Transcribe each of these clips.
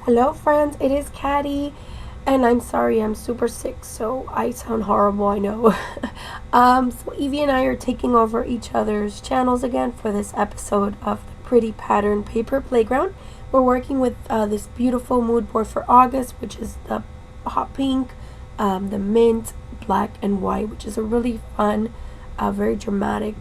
Hello friends, it is Caddy, and I'm sorry I'm super sick, so I sound horrible, I know. So Evie and I are taking over each other's channels again for this episode of the Pretty Pattern Paper Playground. We're working with this beautiful mood board for August, which is the hot pink, the mint, black, and white, which is a really fun, very dramatic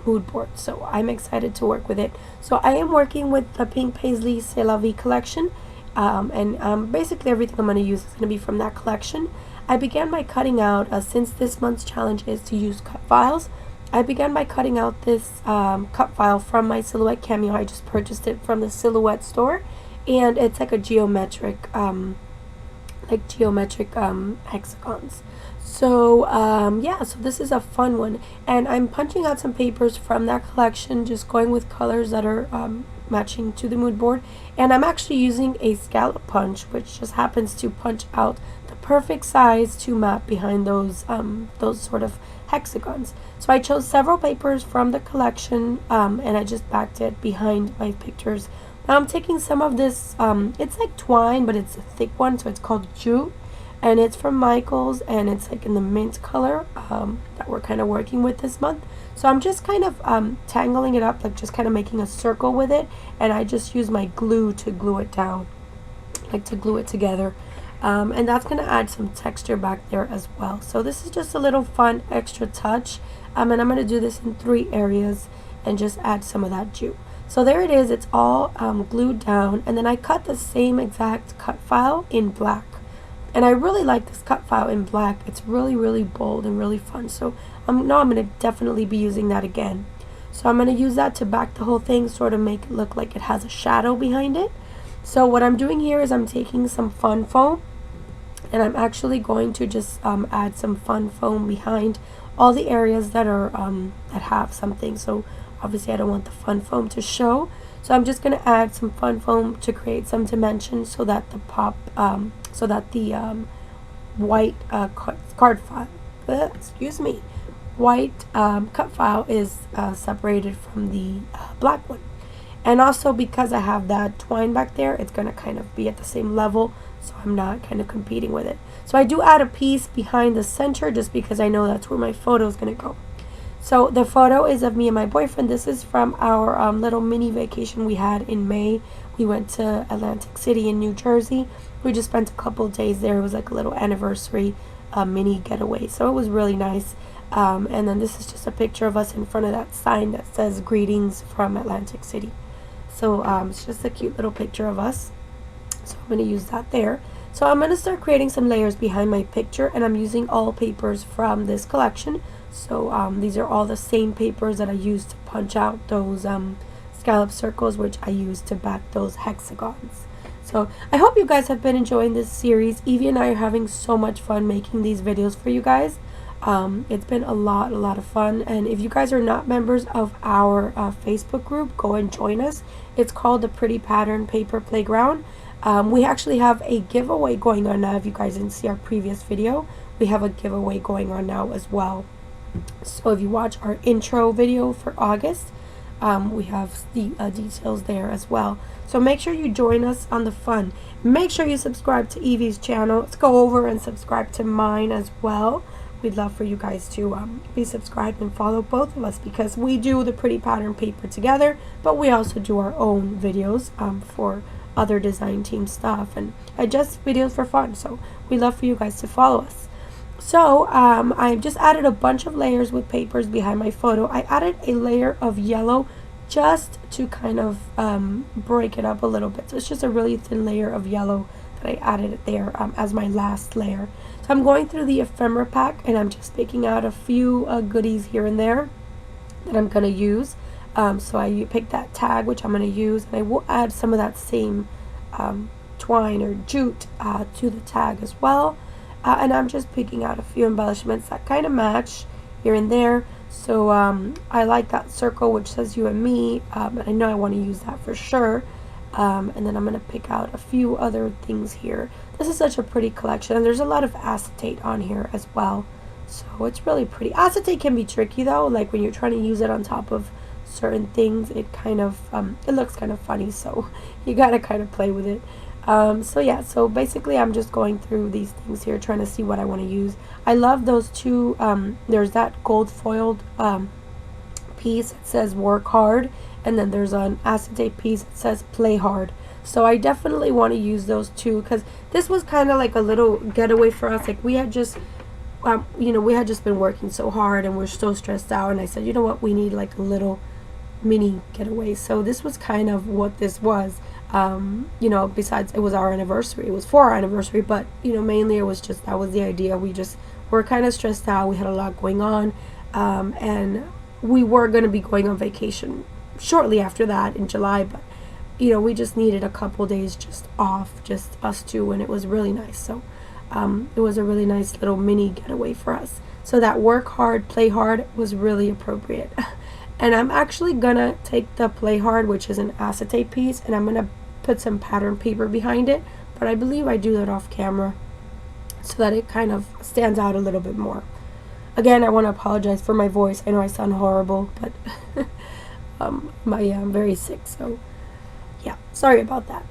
mood board. So I'm excited to work with it. So I am working with the Pink Paisley C'est La Vie collection, and basically everything I'm going to use is going to be from that collection. I began by cutting out, since this month's challenge is to use cut files, I began by cutting out this cut file from my Silhouette Cameo. I just purchased it from the Silhouette store, and it's like a geometric hexagons. So yeah, so this is a fun one, and I'm punching out some papers from that collection, just going with colors that are matching to the mood board. And I'm actually using a scallop punch, which just happens to punch out the perfect size to map behind those sort of hexagons. So I chose several papers from the collection, and I just backed it behind my pictures. Now I'm taking some of this, it's like twine, but it's a thick one, so it's called jute, and it's from Michaels, and it's like in the mint color that we're kind of working with this month. So I'm just kind of tangling it up, like just kind of making a circle with it, and I just use my glue to glue it down, like to glue it together. And that's going to add some texture back there as well. So this is just a little fun extra touch, and I'm going to do this in 3 areas and just add some of that jute. So there it is, it's all glued down, and then I cut the same exact cut file in black. And I really like this cut file in black. It's really bold and really fun. So now I'm going to definitely be using that again. So I'm going to use that to back the whole thing, sort of make it look like it has a shadow behind it. So what I'm doing here is I'm taking some fun foam, and I'm actually going to just add some fun foam behind all the areas that are that have something. So obviously I don't want the fun foam to show, so I'm just going to add some fun foam to create some dimension so that the white card file, white cut file is separated from the black one. And also because I have that twine back there, it's going to kind of be at the same level, so I'm not kind of competing with it. So I do add a piece behind the center just because I know that's where my photo is going to go. So the photo is of me and my boyfriend. This is from our little mini vacation we had in May. We went to Atlantic City in New Jersey. We just spent a couple of days there. It was like a little anniversary mini getaway. So it was really nice. And then this is just a picture of us in front of that sign that says greetings from Atlantic City. So it's just a cute little picture of us. So I'm going to use that there. So I'm going to start creating some layers behind my picture, and I'm using all papers from this collection. So these are all the same papers that I used to punch out those scallop circles, which I used to back those hexagons. So I hope you guys have been enjoying this series. Evie and I are having so much fun making these videos for you guys. It's been a lot of fun, and if you guys are not members of our Facebook group, go and join us. It's called the Pretty Pattern Paper Playground. We actually have a giveaway going on now. If you guys didn't see our previous video, we have a giveaway going on now as well. So if you watch our intro video for August, we have the details there as well. So make sure you join us on the fun. Make sure you subscribe to Evie's channel. Let's go over and subscribe to mine as well. We'd love for you guys to be subscribed and follow both of us, because we do the Pretty Pattern Paper together, but we also do our own videos for other design team stuff and just videos for fun. So we'd love for you guys to follow us. So I just added a bunch of layers with papers behind my photo. I added a layer of yellow just to kind of break it up a little bit. So it's just a really thin layer of yellow that I added there as my last layer. So I'm going through the ephemera pack, and I'm just picking out a few goodies here and there that I'm going to use. So I picked that tag, which I'm going to use, and I will add some of that same twine or jute to the tag as well. And I'm just picking out a few embellishments that kind of match here and there. So I like that circle which says you and me, and I know I want to use that for sure. And then I'm going to pick out a few other things here. This is such a pretty collection, and there's a lot of acetate on here as well. So it's really pretty. Acetate can be tricky though, like when you're trying to use it on top of certain things, it kind of it looks kind of funny, so you gotta kind of play with it. So yeah, so basically I'm just going through these things here, trying to see what I want to use. I love those two. There's that gold foiled piece that says work hard, and then there's an acetate piece that says play hard. So I definitely want to use those two, because this was kind of like a little getaway for us. Like we had just we had just been working so hard and we're so stressed out, and I said, you know what, we need like a little mini getaway. So this was kind of what this was. Besides it was our anniversary, it was for our anniversary, but mainly it was just, that was the idea. We just were kind of stressed out, we had a lot going on, and we were going to be going on vacation shortly after that in July, but we just needed a couple days just off, just us two, and it was really nice. So it was a really nice little mini getaway for us. So that work hard, play hard was really appropriate. And I'm actually gonna take the play hard, which is an acetate piece, and I'm gonna put some pattern paper behind it, but I believe I do that off camera so that it kind of stands out a little bit more. Again, I want to apologize for my voice. I know I sound horrible, but I'm very sick, so yeah, sorry about that.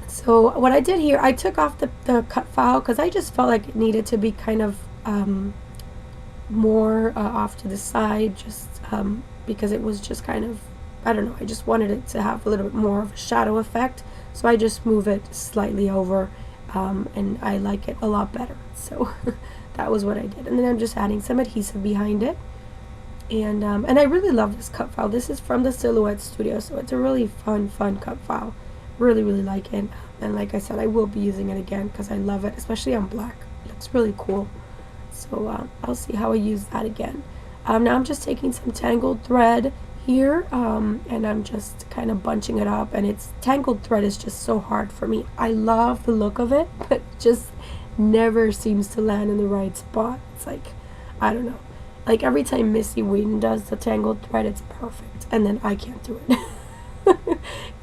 So what I did here, I took off the cut file because I just felt like it needed to be kind of more off to the side, just because it was just kind of, I don't know, I just wanted it to have a little bit more of a shadow effect, so I just move it slightly over, and I like it a lot better. So that was what I did, and then I'm just adding some adhesive behind it, and I really love this cut file. This is from the Silhouette Studio, so it's a really fun cut file. Really like it, and like I said, I will be using it again because I love it, especially on black. It looks really cool. So I'll see how I use that again. Now I'm just taking some tangled thread here, and I'm just kind of bunching it up, and it's tangled thread is just so hard for me. I love the look of it, but just never seems to land in the right spot. It's like, I don't know, like every time Missy Wheaton does the tangled thread, it's perfect, and then I can't do it.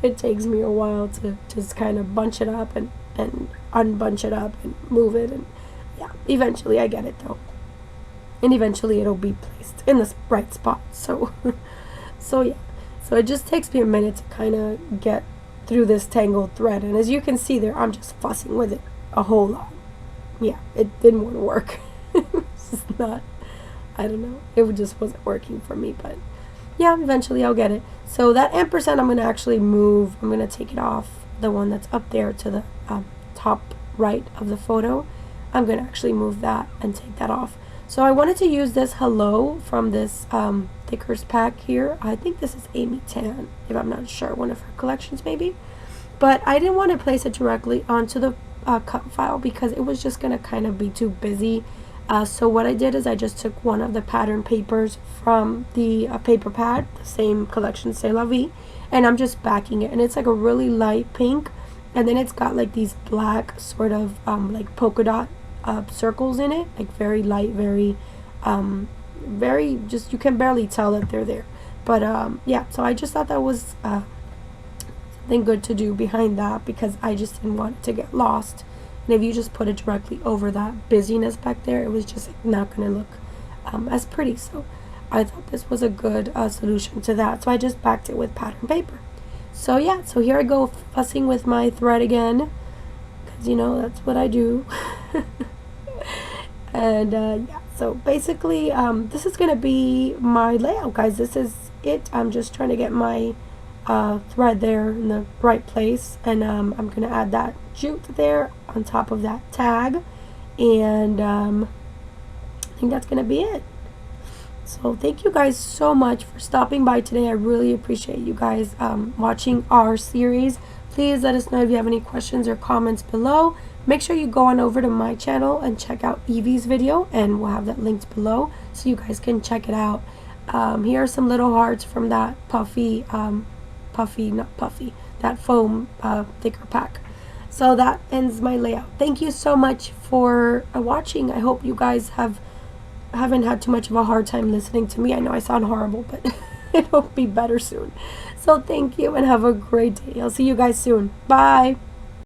It takes me a while to just kind of bunch it up and unbunch it up and move it, and yeah, eventually I get it though, and eventually it'll be placed in the right spot. So so yeah, so it just takes me a minute to kind of get through this tangled thread, and as you can see there, I'm just fussing with it a whole lot. Yeah, it didn't want to work. It's just not, I don't know, it just wasn't working for me, but yeah, eventually I'll get it. So that ampersand I'm going to actually move. I'm going to take it off, the one that's up there to the top right of the photo. I'm going to actually move that and take that off. So I wanted to use this Hello from this Thickers pack here. I think this is Amy Tan, if I'm not sure, one of her collections maybe. But I didn't want to place it directly onto the cut file because it was just going to kind of be too busy. So what I did is I just took one of the pattern papers from the paper pad, the same collection, C'est La Vie, and I'm just backing it, and it's like a really light pink, and then it's got like these black sort of like polka dot circles in it, like very light, very just, you can barely tell that they're there, but yeah, so I just thought that was something good to do behind that, because I just didn't want it to get lost. And if you just put it directly over that busyness back there, it was just not going to look as pretty. So I thought this was a good solution to that. So I just backed it with pattern paper. So yeah, so here I go fussing with my thread again, because that's what I do. And yeah, so basically this is going to be my layout, guys. This is it. I'm just trying to get my thread there in the right place, and I'm going to add that jute there on top of that tag, and I think that's going to be it. So thank you guys so much for stopping by today. I really appreciate you guys watching our series. Please let us know if you have any questions or comments below. Make sure you go on over to my channel and check out Evie's video, and we'll have that linked below so you guys can check it out. Here are some little hearts from that that foam thicker pack. So that ends my layout. Thank you so much for watching. I hope you guys haven't had too much of a hard time listening to me. I know I sound horrible, but it'll be better soon. So thank you and have a great day. I'll see you guys soon. Bye.